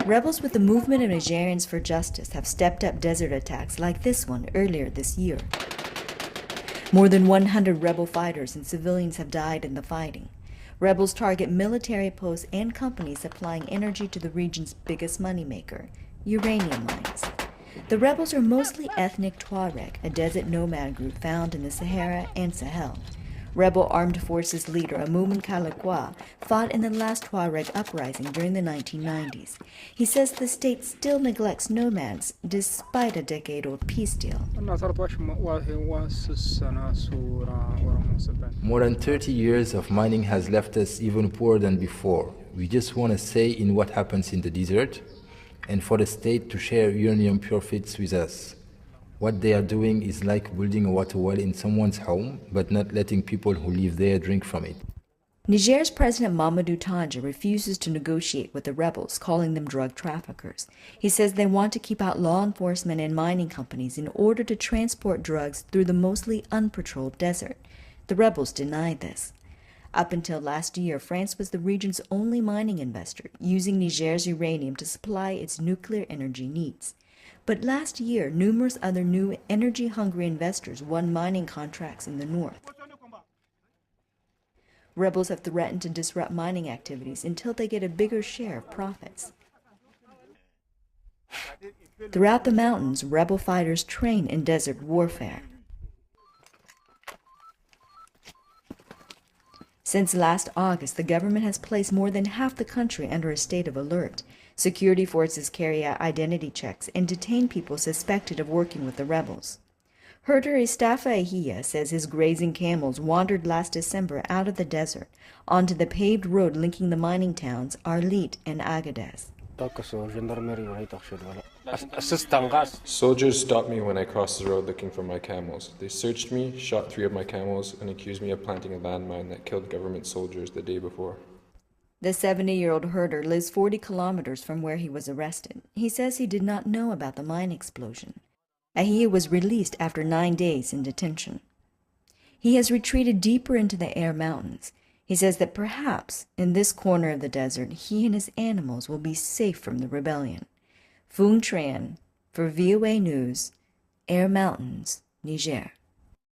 Rebels with the Movement of Nigerians for Justice have stepped up desert attacks like this one earlier this year. More than 100 rebel fighters and civilians have died in the fighting. Rebels target military posts and companies supplying energy to the region's biggest moneymaker, uranium mines. The rebels are mostly ethnic Tuareg, a desert nomad group found in the Sahara and Sahel. Rebel Armed Forces leader Amoumen Kalakwa fought in the last Tuareg uprising during the 1990s. He says the state still neglects nomads despite a decade-old peace deal. More than 30 years of mining has left us even poorer than before. We just want to say in what happens in the desert and for the state to share uranium profits with us. What they are doing is like building a water well in someone's home, but not letting people who live there drink from it. Niger's President Mamadou Tandja refuses to negotiate with the rebels, calling them drug traffickers. He says they want to keep out law enforcement and mining companies in order to transport drugs through the mostly unpatrolled desert. The rebels denied this. Up until last year, France was the region's only mining investor, using Niger's uranium to supply its nuclear energy needs. But last year, numerous other new energy-hungry investors won mining contracts in the north. Rebels have threatened to disrupt mining activities until they get a bigger share of profits. Throughout the mountains, rebel fighters train in desert warfare. Since last August, the government has placed more than half the country under a state of alert. Security forces carry out identity checks and detain people suspected of working with the rebels. Herder Estafa Ehia says his grazing camels wandered last December out of the desert onto the paved road linking the mining towns Arlit and Agadez. Soldiers stopped me when I crossed the road looking for my camels. They searched me, shot 3 of my camels, and accused me of planting a landmine that killed government soldiers the day before. The 70-year-old herder lives 40 kilometers from where he was arrested. He says he did not know about the mine explosion. Ahia was released after 9 days in detention. He has retreated deeper into the Air Mountains. He says that perhaps in this corner of the desert, he and his animals will be safe from the rebellion. Phuong Tran, for VOA News, Air Mountains, Niger.